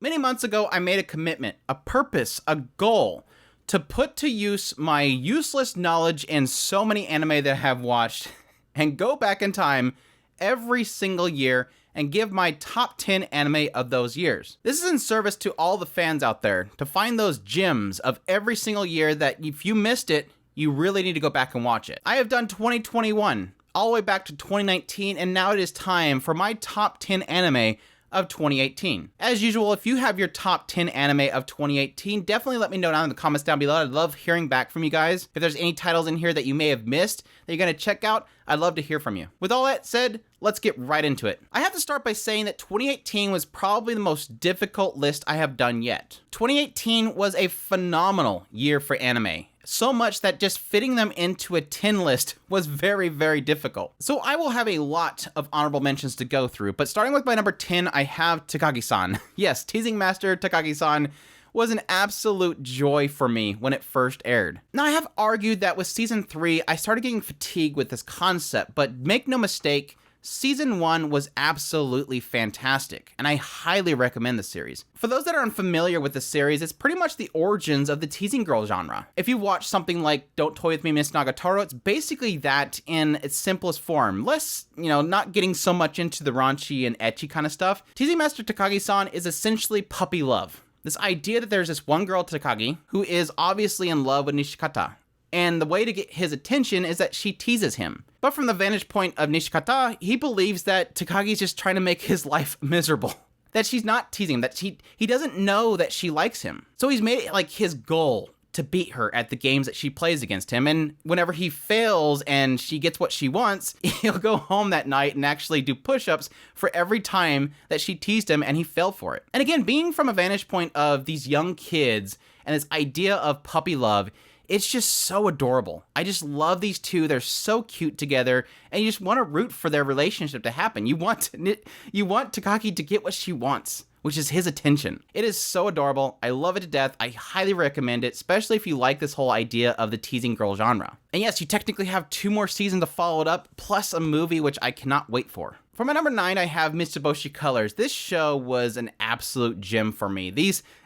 Many months ago, I made a commitment, a purpose, a goal to put to use my useless knowledge in so many anime that I have watched and go back in time every single year and give my top 10 anime of those years. This is in service to all the fans out there to find those gems of every single year that if you missed it, you really need to go back and watch it. I have done 2021 all the way back to 2019, and now it is time for my top 10 anime of 2018. As usual, if you have your top 10 anime of 2018, definitely let me know down in the comments down below. I'd love hearing back from you guys. If there's any titles in here that you may have missed that you're gonna check out, I'd love to hear from you. With all that said, let's get right into it. I have to start by saying that 2018 was probably the most difficult list I have done yet. 2018 was a phenomenal year for anime. So much that just fitting them into a 10 list was very, very difficult. So I will have a lot of honorable mentions to go through, but starting with my number 10, I have Takagi-san. Yes, Teasing Master Takagi-san was an absolute joy for me when it first aired. Now, I have argued that with Season 3, I started getting fatigued with this concept, but make no mistake, Season 1 was absolutely fantastic, and I highly recommend the series. For those that are unfamiliar with the series, it's pretty much the origins of the teasing girl genre. If you watch something like Don't Toy With Me, Miss Nagatoro, it's basically that in its simplest form. Less, not getting so much into the raunchy and ecchi kind of stuff. Teasing Master Takagi-san is essentially puppy love. This idea that there's this one girl, Takagi, who is obviously in love with Nishikata. And the way to get his attention is that she teases him. But from the vantage point of Nishikata, he believes that Takagi's just trying to make his life miserable. That she's not teasing him, that he doesn't know that she likes him. So he's made it like his goal to beat her at the games that she plays against him. And whenever he fails and she gets what she wants, he'll go home that night and actually do push-ups for every time that she teased him and he fell for it. And again, being from a vantage point of these young kids and this idea of puppy love, it's just so adorable. I just love these two. They're so cute together, and you just want to root for their relationship to happen. You want Takagi to get what she wants, which is his attention. It is so adorable. I love it to death. I highly recommend it, especially if you like this whole idea of the teasing girl genre. And yes, you technically have 2 more seasons to follow it up, plus a movie, which I cannot wait for. For my number 9, I have Mitsuboshi Colors. This show was an absolute gem for me.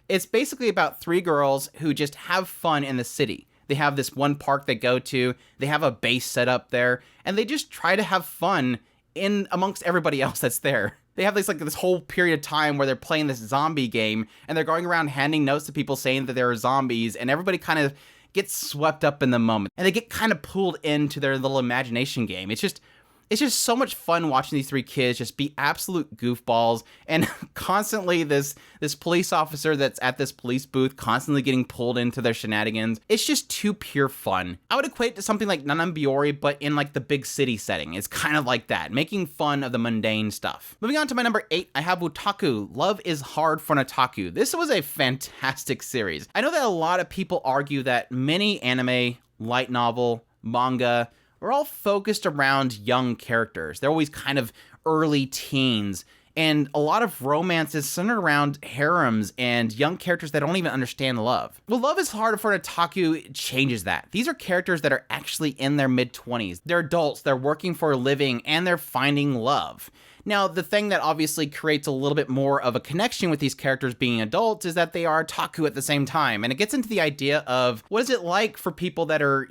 It's basically about 3 girls who just have fun in the city. They have this one park they go to, they have a base set up there, and they just try to have fun in amongst everybody else that's there. They have this whole period of time where they're playing this zombie game, and they're going around handing notes to people saying that there are zombies, and everybody kind of gets swept up in the moment, and they get kind of pulled into their little imagination game. It's just so much fun watching these 3 kids just be absolute goofballs, and constantly this police officer that's at this police booth constantly getting pulled into their shenanigans. It's just too pure fun. I would equate it to something like Nanan Biori, but in the big city setting. It's kind of like that, making fun of the mundane stuff. Moving on to my number 8, I have Otaku. Love is Hard for an Otaku. This was a fantastic series. I know that a lot of people argue that many anime, light novel, manga, are all focused around young characters. They're always kind of early teens, and a lot of romance is centered around harems and young characters that don't even understand love. Well, Love is Hard for an Otaku changes that. These are characters that are actually in their mid-20s. They're adults, they're working for a living, and they're finding love. Now, the thing that obviously creates a little bit more of a connection with these characters being adults is that they are otaku at the same time. And it gets into the idea of what is it like for people that are,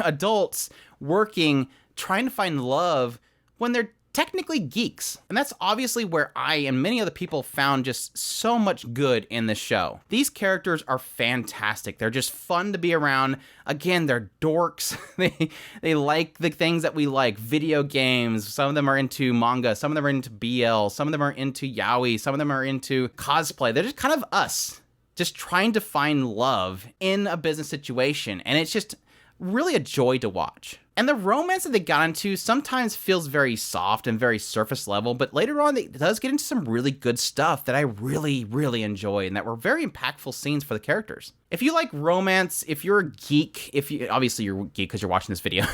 adults working, trying to find love when they're technically geeks. And that's obviously where I and many other people found just so much good in this show. These characters are fantastic. They're just fun to be around. Again, they're dorks. They like the things that we like. Video games. Some of them are into manga. Some of them are into BL. Some of them are into yaoi. Some of them are into cosplay. They're just kind of us, just trying to find love in a business situation. And it's just really a joy to watch. And the romance that they got into sometimes feels very soft and very surface level, but later on it does get into some really good stuff that I really, really enjoy and that were very impactful scenes for the characters. If you like romance, if you're a geek, obviously you're a geek because you're watching this video,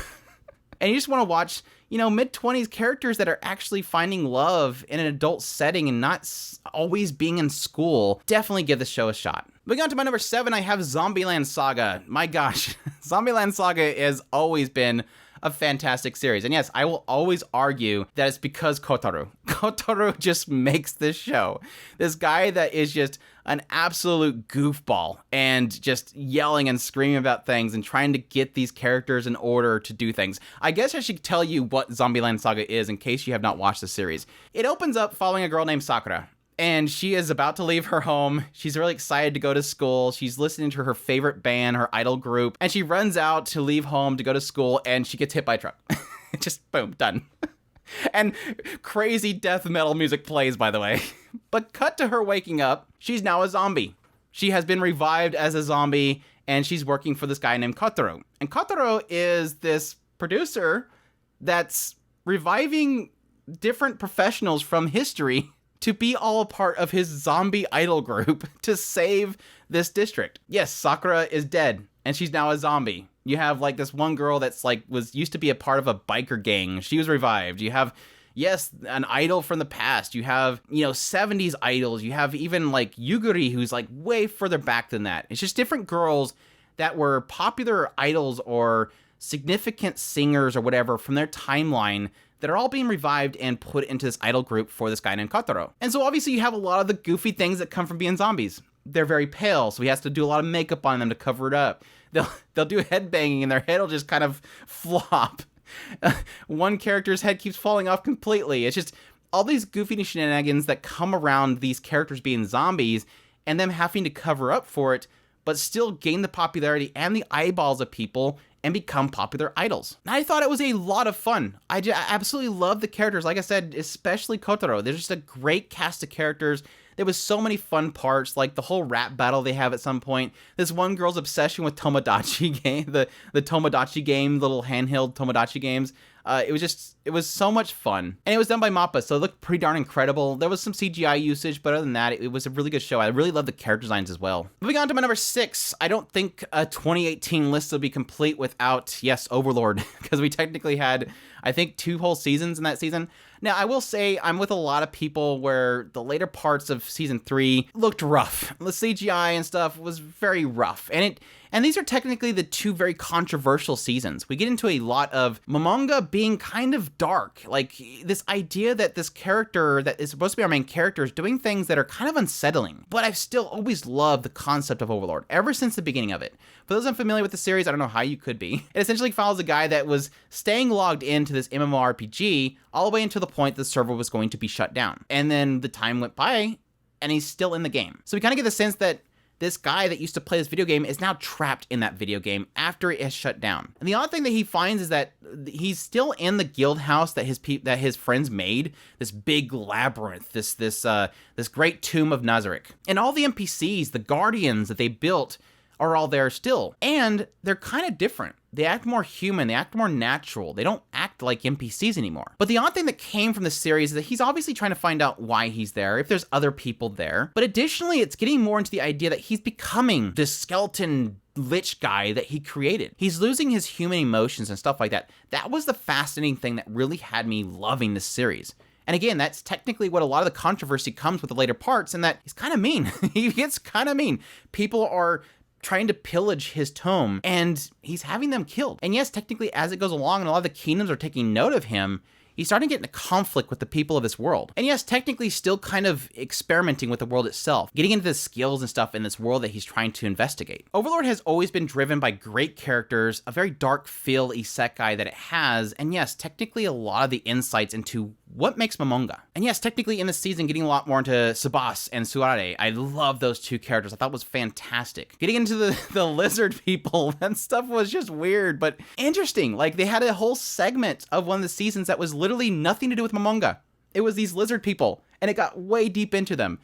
and you just want to watch, mid-20s characters that are actually finding love in an adult setting and not always being in school, definitely give the show a shot. Moving on to my number 7, I have Zombieland Saga. My gosh, Zombieland Saga has always been a fantastic series. And yes, I will always argue that it's because Kotaro. Kotaro just makes this show. This guy that is just an absolute goofball and just yelling and screaming about things and trying to get these characters in order to do things. I guess I should tell you what Zombieland Saga is in case you have not watched the series. It opens up following a girl named Sakura. And she is about to leave her home. She's really excited to go to school. She's listening to her favorite band, her idol group. And she runs out to leave home to go to school, and she gets hit by a truck. Just boom, done. And crazy death metal music plays, by the way. But cut to her waking up. She's now a zombie. She has been revived as a zombie, and she's working for this guy named Kotaro. And Kotaro is this producer that's reviving different professionals from history to be all a part of his zombie idol group to save this district. Yes, Sakura is dead, and she's now a zombie. You have, like, this one girl that's, like, used to be a part of a biker gang. She was revived. You have, yes, an idol from the past. You have, 70s idols. You have even, like, Yuguri, who's, like, way further back than that. It's just different girls that were popular idols or significant singers or whatever from their timeline that are all being revived and put into this idol group for this guy named Kotaro. And so obviously you have a lot of the goofy things that come from being zombies. They're very pale, so he has to do a lot of makeup on them to cover it up. They'll do headbanging and their head will just kind of flop. One character's head keeps falling off completely. It's just all these goofy shenanigans that come around these characters being zombies and them having to cover up for it, but still gain the popularity and the eyeballs of people and become popular idols. And I thought it was a lot of fun. I absolutely love the characters. Like I said, especially Kotaro. There's just a great cast of characters. There was so many fun parts, like the whole rap battle they have at some point. This one girl's obsession with Tomodachi game, the Tomodachi game, little handheld Tomodachi games. It was so much fun. And it was done by MAPPA, so it looked pretty darn incredible. There was some CGI usage, but other than that, it was a really good show. I really love the character designs as well. Moving on to my number 6, I don't think a 2018 list will be complete without, yes, Overlord, because we technically had, I think, 2 whole seasons in that season. Now, I will say I'm with a lot of people where the later parts of season 3 looked rough. The CGI and stuff was very rough. And these are technically the 2 very controversial seasons. We get into a lot of Momonga being kind of dark. Like, this idea that this character that is supposed to be our main character is doing things that are kind of unsettling. But I've still always loved the concept of Overlord, ever since the beginning of it. For those unfamiliar with the series, I don't know how you could be. It essentially follows a guy that was staying logged into this MMORPG all the way until the point the server was going to be shut down. And then the time went by, and he's still in the game. So we kind of get the sense that this guy that used to play this video game is now trapped in that video game after it has shut down. And the odd thing that he finds is that he's still in the guild house that his friends made, this big labyrinth, this great tomb of Nazarick. And all the NPCs, the guardians that they built, are all there still. And they're kind of different. They act more human, they act more natural. They don't act like NPCs anymore. But the odd thing that came from the series is that he's obviously trying to find out why he's there, if there's other people there. But additionally, it's getting more into the idea that he's becoming this skeleton lich guy that he created. He's losing his human emotions and stuff like that. That was the fascinating thing that really had me loving this series. And again, that's technically what a lot of the controversy comes with the later parts, and that he's kind of mean. He gets kind of mean. People are trying to pillage his tome, and he's having them killed. And yes, technically, as it goes along and a lot of the kingdoms are taking note of him, he's starting to get into conflict with the people of this world. And yes, technically still kind of experimenting with the world itself, getting into the skills and stuff in this world that he's trying to investigate. Overlord has always been driven by great characters, a very dark feel isekai that it has, and yes, technically a lot of the insights into what makes Momonga. And yes, technically in this season, getting a lot more into Tsubasa and Suare. I love those 2 characters. I thought it was fantastic. Getting into the lizard people, that stuff was just weird, but interesting. Like, they had a whole segment of one of the seasons that was literally nothing to do with Momonga. It was these lizard people, and it got way deep into them.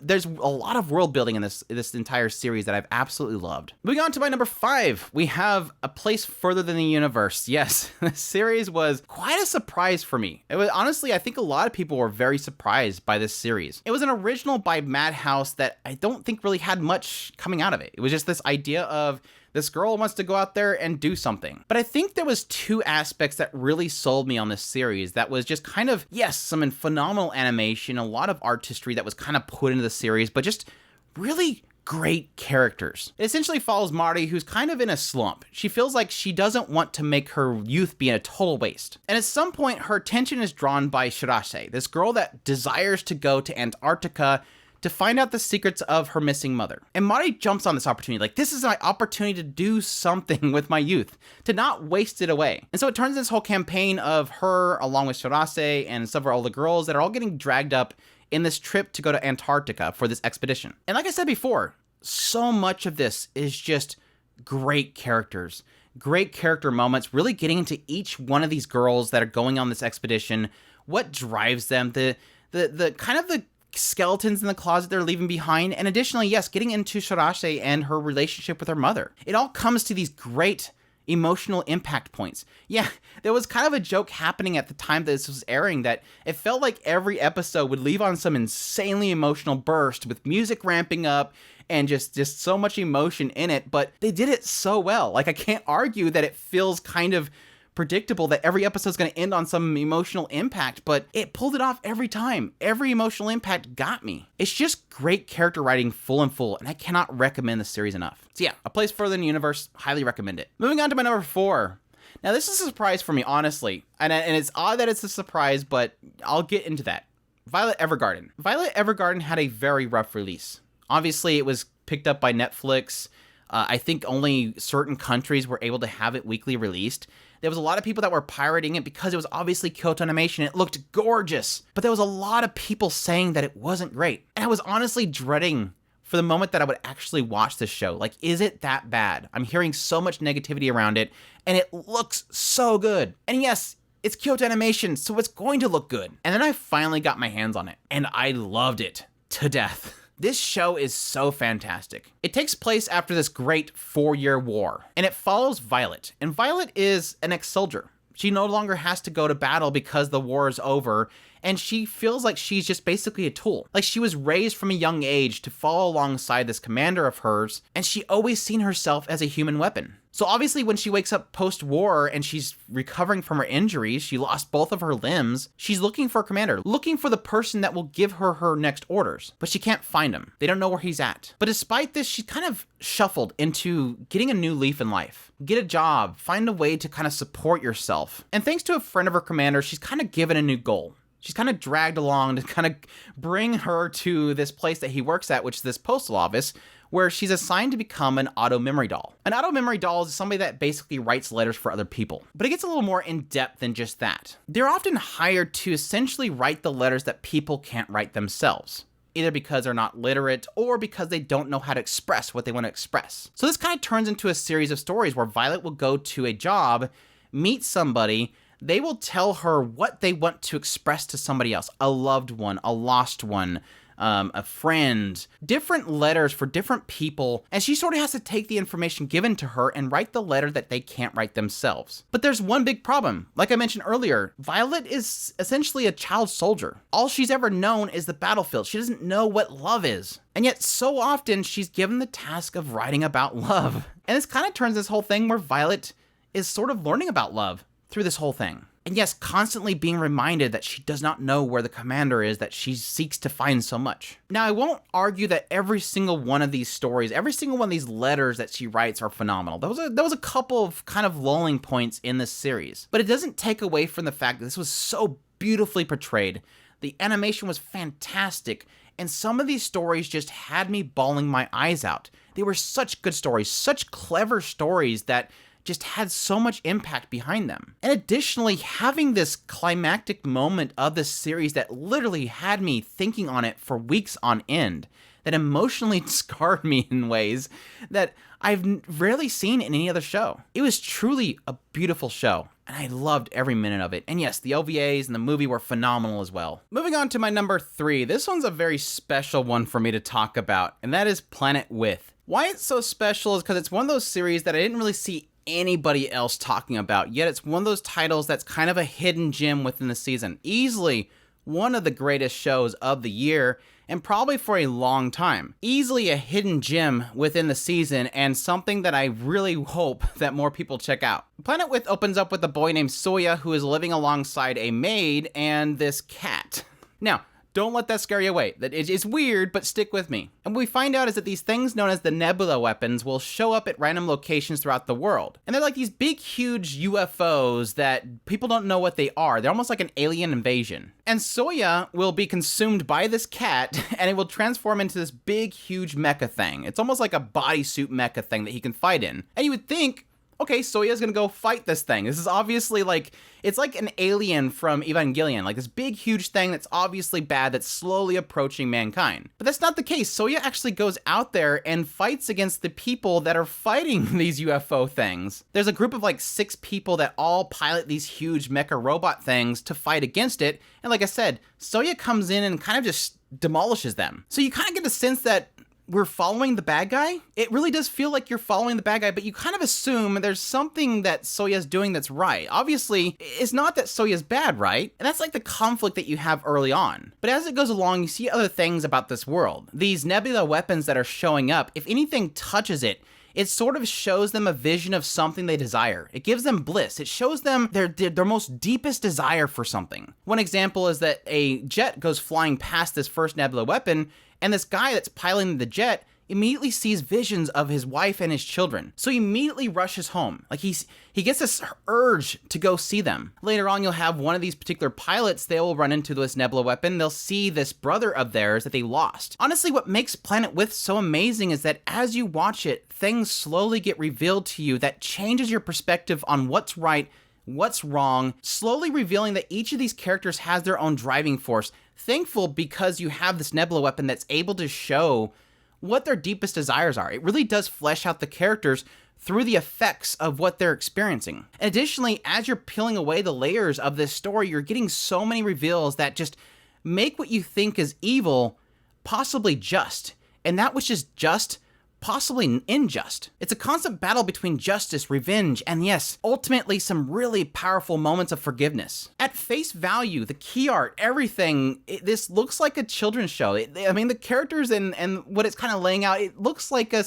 There's a lot of world building in this entire series that I've absolutely loved. Moving on to my number 5, we have A Place Further Than the Universe. Yes, this series was quite a surprise for me. It was honestly, I think a lot of people were very surprised by this series. It was an original by Madhouse that I don't think really had much coming out of it. It was just this idea of this girl wants to go out there and do something. But I think there was 2 aspects that really sold me on this series. That was just kind of, yes, some phenomenal animation, a lot of artistry that was kind of put into the series, but just really great characters. It essentially follows Mari, who's kind of in a slump. She feels like she doesn't want to make her youth be a total waste. And at some point, her attention is drawn by Shirase, this girl that desires to go to Antarctica to find out the secrets of her missing mother. And Mari jumps on this opportunity, like, this is my opportunity to do something with my youth, to not waste it away. And so it turns this whole campaign of her, along with Shirase and several other girls that are all getting dragged up in this trip to go to Antarctica for this expedition. And like I said before, so much of this is just great characters, great character moments, really getting into each one of these girls that are going on this expedition, what drives them, the kind of the skeletons in the closet they're leaving behind, and additionally, yes, getting into Shirase and her relationship with her mother. It all comes to these great emotional impact points. Yeah, there was kind of a joke happening at the time that this was airing that it felt like every episode would leave on some insanely emotional burst with music ramping up and just so much emotion in it, but they did it so well. Like, I can't argue that it feels kind of predictable that every episode is going to end on some emotional impact, but it pulled it off every time. Every emotional impact got me. It's just great character writing full and full, and I cannot recommend the series enough. So yeah, A Place Further in the Universe, highly recommend it. Moving on to my number 4. Now this is a surprise for me, honestly, and it's odd that it's a surprise, but I'll get into that. Violet Evergarden. Violet Evergarden had a very rough release. Obviously, it was picked up by Netflix. I think only certain countries were able to have it weekly released. There was a lot of people that were pirating it because it was obviously Kyoto Animation. It looked gorgeous, but there was a lot of people saying that it wasn't great. And I was honestly dreading for the moment that I would actually watch this show. Like, is it that bad? I'm hearing so much negativity around it, and it looks so good. And yes, it's Kyoto Animation, so it's going to look good. And then I finally got my hands on it, and I loved it to death. This show is so fantastic. It takes place after this great 4-year war, and it follows Violet. And Violet is an ex-soldier. She no longer has to go to battle because the war is over, and she feels like she's just basically a tool. Like, she was raised from a young age to follow alongside this commander of hers, and she always seen herself as a human weapon. So obviously when she wakes up post-war and she's recovering from her injuries, she lost both of her limbs, she's looking for a commander, looking for the person that will give her her next orders. But she can't find him. They don't know where he's at. But despite this, she's kind of shuffled into getting a new leaf in life. Get a job, find a way to kind of support yourself. And thanks to a friend of her commander, she's kind of given a new goal. She's kind of dragged along to kind of bring her to this place that he works at, which is this postal office, where she's assigned to become an auto memory doll. An auto memory doll is somebody that basically writes letters for other people. But it gets a little more in-depth than just that. They're often hired to essentially write the letters that people can't write themselves, either because they're not literate or because they don't know how to express what they want to express. So this kind of turns into a series of stories where Violet will go to a job, meet somebody, they will tell her what they want to express to somebody else, a loved one, a lost one, a friend, different letters for different people, and she sort of has to take the information given to her and write the letter that they can't write themselves. But there's one big problem. Like I mentioned earlier, Violet is essentially a child soldier. All she's ever known is the battlefield. She doesn't know what love is. And yet so often she's given the task of writing about love. And this kind of turns this whole thing where Violet is sort of learning about love through this whole thing. And yes, constantly being reminded that she does not know where the commander is that she seeks to find so much. Now, I won't argue that every single one of these stories, every single one of these letters that she writes are phenomenal. There was a couple of kind of lulling points in this series, but it doesn't take away from the fact that this was so beautifully portrayed. The animation was fantastic, and some of these stories just had me bawling my eyes out. They were such good stories, such clever stories that just had so much impact behind them. And additionally, having this climactic moment of this series that literally had me thinking on it for weeks on end, that emotionally scarred me in ways that I've rarely seen in any other show. It was truly a beautiful show, and I loved every minute of it. And yes, the OVAs and the movie were phenomenal as well. Moving on to my number 3, this one's a very special one for me to talk about, and that is Planet With. Why it's so special is because it's one of those series that I didn't really see anybody else talking about, yet it's one of those titles that's kind of a hidden gem within the season. Easily one of the greatest shows of the year, and probably for a long time. Easily a hidden gem within the season, and something that I really hope that more people check out. Planet With opens up with a boy named Soya who is living alongside a maid and this cat. Now, Don't let that scare you away. It's weird, but stick with me. And what we find out is that these things known as the nebula weapons will show up at random locations throughout the world. And they're like these big, huge UFOs that people don't know what they are. They're almost like an alien invasion. And Soya will be consumed by this cat, and it will transform into this big, huge mecha thing. It's almost like a bodysuit mecha thing that he can fight in. And you would think, okay, Soya's gonna go fight this thing. This is obviously like, it's like an alien from Evangelion, like this big, huge thing that's obviously bad that's slowly approaching mankind. But that's not the case. Soya actually goes out there and fights against the people that are fighting these UFO things. There's a group of like 6 people that all pilot these huge mecha robot things to fight against it. And like I said, Soya comes in and kind of just demolishes them. So you kind of get a sense that we're following the bad guy. It really does feel like you're following the bad guy, but you kind of assume there's something that Soya's doing that's right. Obviously, it's not that Soya's bad, right? And that's like the conflict that you have early on. But as it goes along, you see other things about this world. These nebula weapons that are showing up, if anything touches it, it sort of shows them a vision of something they desire. It gives them bliss. It shows them their most deepest desire for something. One example is that a jet goes flying past this first nebula weapon, and this guy that's piloting the jet immediately sees visions of his wife and his children. So he immediately rushes home. Like he gets this urge to go see them. Later on, you'll have one of these particular pilots, they will run into this nebula weapon. They'll see this brother of theirs that they lost. Honestly, what makes Planet With so amazing is that as you watch it, things slowly get revealed to you that changes your perspective on what's right, what's wrong, slowly revealing that each of these characters has their own driving force. Thankful because you have this nebula weapon that's able to show what their deepest desires are. It really does flesh out the characters through the effects of what they're experiencing. Additionally, as you're peeling away the layers of this story, you're getting so many reveals that just make what you think is evil possibly just, and that which is just possibly unjust. It's a constant battle between justice, revenge, and yes, ultimately some really powerful moments of forgiveness. At face value, the key art, everything, this looks like a children's show. I mean, the characters and what it's kind of laying out, it looks like a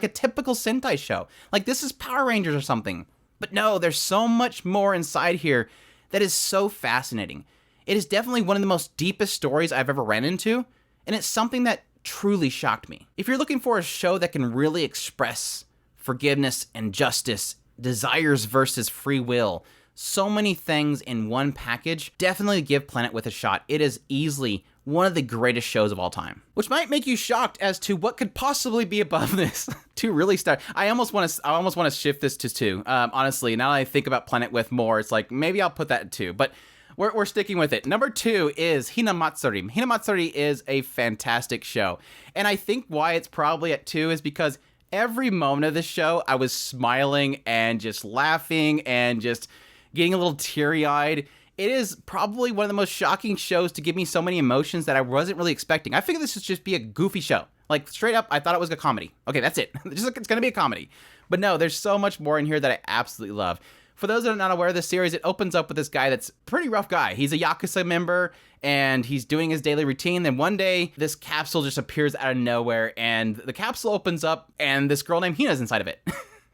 typical Sentai show. Like this is Power Rangers or something. But no, there's so much more inside here that is so fascinating. It is definitely one of the most deepest stories I've ever ran into, and it's something that truly shocked me. If you're looking for a show that can really express forgiveness and justice, desires versus free will, so many things in one package, definitely give Planet With a shot. It is easily one of the greatest shows of all time. Which might make you shocked as to what could possibly be above this. To really start, I almost want to shift this to 2. Honestly, now that I think about Planet With more, it's like maybe I'll put that at 2. But we're sticking with it. Number 2 is Hinamatsuri. Hinamatsuri is a fantastic show. And I think why it's probably at 2 is because every moment of this show, I was smiling and just laughing and just getting a little teary-eyed. It is probably one of the most shocking shows to give me so many emotions that I wasn't really expecting. I figured this would just be a goofy show. Like, straight up, I thought it was a comedy. Okay, that's it. It's going to be a comedy. But no, there's so much more in here that I absolutely love. For those that are not aware of this series, it opens up with this guy that's a pretty rough guy. He's a Yakuza member, and he's doing his daily routine. Then one day, this capsule just appears out of nowhere, and the capsule opens up, and this girl named Hina's inside of it.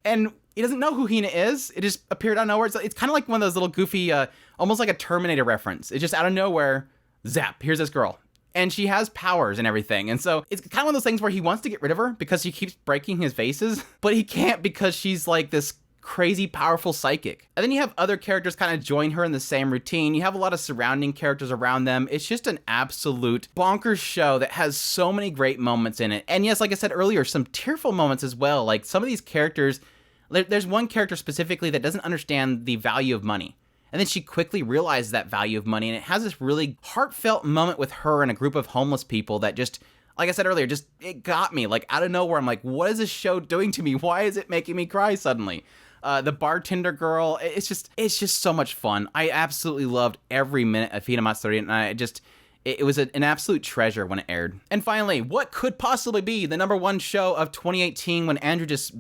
And he doesn't know who Hina is. It just appeared out of nowhere. It's kind of like one of those little goofy, almost like a Terminator reference. It's just out of nowhere, zap, here's this girl. And she has powers and everything. And so it's kind of one of those things where he wants to get rid of her because she keeps breaking his vases, but he can't because she's like this crazy powerful psychic. And then you have other characters kind of join her in the same routine. You have a lot of surrounding characters around them. It's just an absolute bonkers show that has so many great moments in it. And yes, like I said earlier, some tearful moments as well. Like some of these characters, there's one character specifically that doesn't understand the value of money. And then she quickly realizes that value of money, and it has this really heartfelt moment with her and a group of homeless people that just, like I said earlier, just, it got me. Like out of nowhere, I'm like, what is this show doing to me? Why is it making me cry suddenly? The bartender girl, it's just so much fun. I absolutely loved every minute of Hinamatsuri, and it was an absolute treasure when it aired. And finally, what could possibly be the number 1 show of 2018 when Andrew just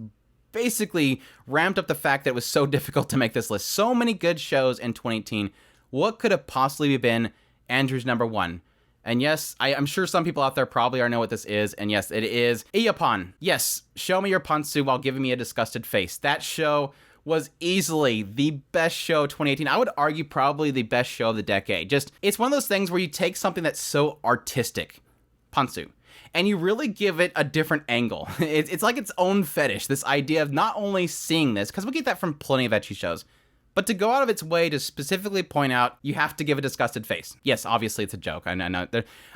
basically ramped up the fact that it was so difficult to make this list? So many good shows in 2018. What could have possibly been Andrew's number 1? And yes, I'm sure some people out there probably already know what this is. And yes, it is Iyapon. Yes, show me your pantsu while giving me a disgusted face. That show was easily the best show of 2018. I would argue probably the best show of the decade. Just, it's one of those things where you take something that's so artistic, Pantsu, and you really give it a different angle. It's like its own fetish, this idea of not only seeing this, because we get that from plenty of ecchi shows, but to go out of its way to specifically point out, you have to give a disgusted face. Yes, obviously it's a joke. I know.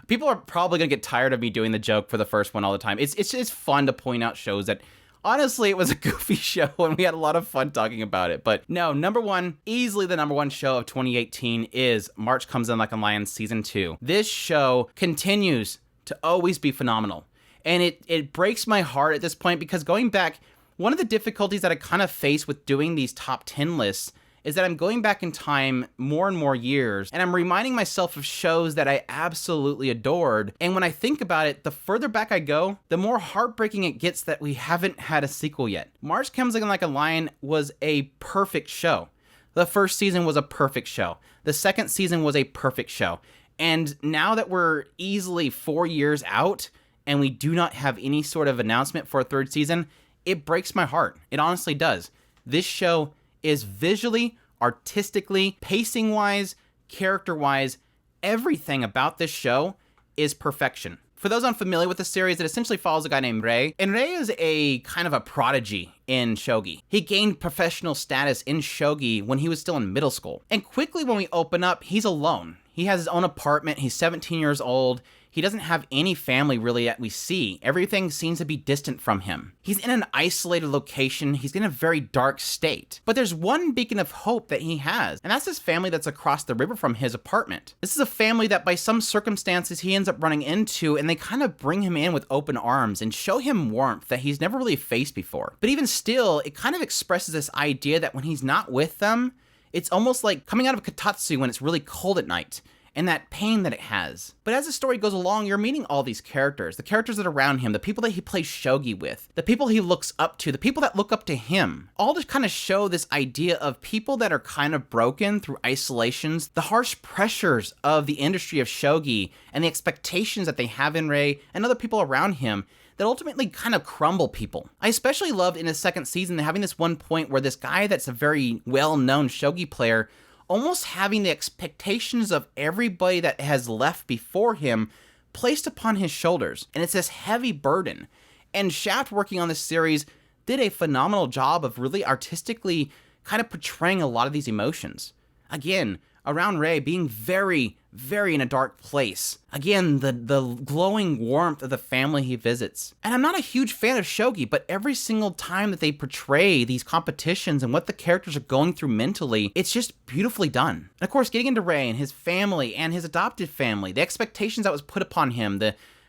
People are probably going to get tired of me doing the joke for the first one all the time. It's just fun to point out shows that, honestly, it was a goofy show and we had a lot of fun talking about it. But no, number one, easily the number one show of 2018 is March Comes In Like a Lion Season 2. This show continues to always be phenomenal. And it breaks my heart at this point because going back, one of the difficulties that I kind of face with doing these top 10 lists is that I'm going back in time more and more years, and I'm reminding myself of shows that I absolutely adored. And when I think about it, the further back I go, the more heartbreaking it gets that we haven't had a sequel yet. March Comes In Like a Lion was a perfect show. The first season was a perfect show. The second season was a perfect show. And now that we're easily 4 years out, and we do not have any sort of announcement for a third season, it breaks my heart. It honestly does. This show is visually, artistically, pacing-wise, character-wise, everything about this show is perfection. For those unfamiliar with the series, it essentially follows a guy named Rei, and Rei is a kind of a prodigy in shogi. He gained professional status in shogi when he was still in middle school. And quickly when we open up, he's alone. He has his own apartment, he's 17 years old, he doesn't have any family really that we see. Everything seems to be distant from him. He's in an isolated location, he's in a very dark state. But there's one beacon of hope that he has, and that's his family that's across the river from his apartment. This is a family that by some circumstances he ends up running into, and they kind of bring him in with open arms and show him warmth that he's never really faced before. But even still, it kind of expresses this idea that when he's not with them, it's almost like coming out of Katatsu when it's really cold at night, and that pain that it has. But as the story goes along, you're meeting all these characters, the characters that are around him, the people that he plays shogi with, the people he looks up to, the people that look up to him, all to kind of show this idea of people that are kind of broken through isolations, the harsh pressures of the industry of shogi, and the expectations that they have in Rei and other people around him that ultimately kind of crumble people. I especially loved in his second season having this one point where this guy that's a very well-known shogi player almost having the expectations of everybody that has left before him placed upon his shoulders. And it's this heavy burden. And Shaft, working on this series, did a phenomenal job of really artistically kind of portraying a lot of these emotions. Again, around Rei being very, very in a dark place. Again, the glowing warmth of the family he visits. And I'm not a huge fan of shogi, but every single time that they portray these competitions and what the characters are going through mentally, it's just beautifully done. And of course, getting into Rei and his family and his adopted family, the expectations that was put upon him,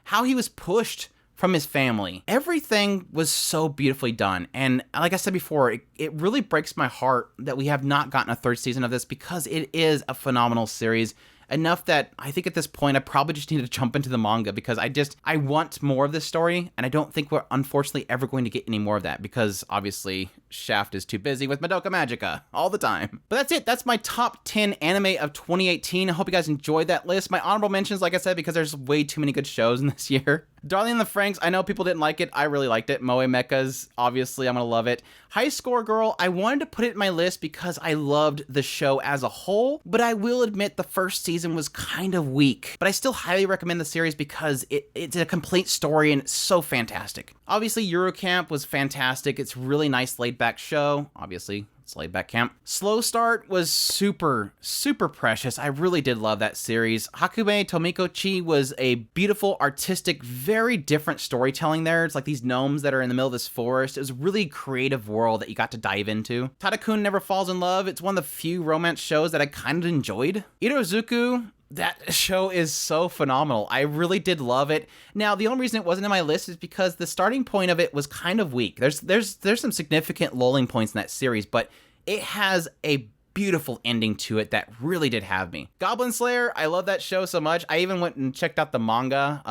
how he was pushed from his family. Everything was so beautifully done. And like I said before, it really breaks my heart that we have not gotten a third season of this because it is a phenomenal series. Enough that I think at this point I probably just need to jump into the manga because I want more of this story, and I don't think we're unfortunately ever going to get any more of that because obviously Shaft is too busy with Madoka Magica all the time. But that's it. That's my top 10 anime of 2018. I hope you guys enjoyed that list. My honorable mentions, like I said, because there's way too many good shows in this year. Darling in the Franxx, I know people didn't like it. I really liked it. Moe Mechas, obviously, I'm going to love it. High Score Girl, I wanted to put it in my list because I loved the show as a whole, but I will admit the first season was kind of weak. But I still highly recommend the series because it's a complete story and it's so fantastic. Obviously, Eurocamp was fantastic. It's a really nice laid-back show. Obviously, it's laid-back camp. Slow Start was super, super precious. I really did love that series. Hakume Tomiko-chi was a beautiful, artistic, very different storytelling there. It's like these gnomes that are in the middle of this forest. It was a really creative world that you got to dive into. Tadakun Never Falls in Love. It's one of the few romance shows that I kind of enjoyed. Irozuku, that show is so phenomenal. I really did love it. Now, the only reason it wasn't in my list is because the starting point of it was kind of weak. There's some significant lulling points in that series, but it has a beautiful ending to it that really did have me. Goblin Slayer, I love that show so much. I even went and checked out the manga.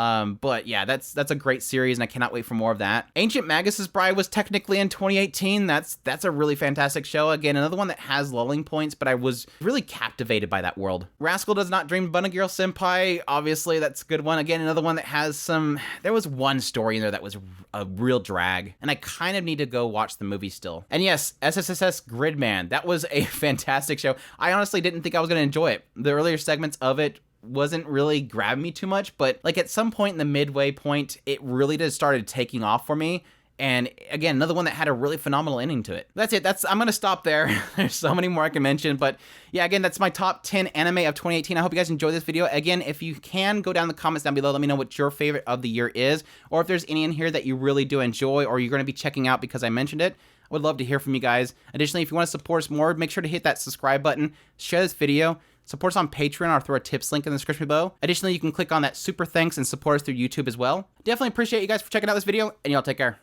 But yeah, that's a great series, and I cannot wait for more of that. Ancient Magus's Bride was technically in 2018. That's a really fantastic show. Again, another one that has lulling points, but I was really captivated by that world. Rascal Does Not Dream Bunagirl Senpai, obviously that's a good one. Again, another one that has some, there was one story in there that was a real drag, and I kind of need to go watch the movie still. And yes, SSSS Gridman, that was a fantastic show. I honestly didn't think I was going to enjoy it. The earlier segments of it wasn't really grabbing me too much, but like at some point in the midway point, it really just started taking off for me. And again, another one that had a really phenomenal ending to it. That's it. I'm going to stop there. There's so many more I can mention. But yeah, again, that's my top 10 anime of 2018. I hope you guys enjoyed this video. Again, if you can, go down in the comments down below. Let me know what your favorite of the year is. Or if there's any in here that you really do enjoy or you're going to be checking out because I mentioned it. I would love to hear from you guys. Additionally, if you want to support us more, make sure to hit that subscribe button. Share this video. Support us on Patreon or through our tips link in the description below. Additionally, you can click on that super thanks and support us through YouTube as well. Definitely appreciate you guys for checking out this video, and y'all take care.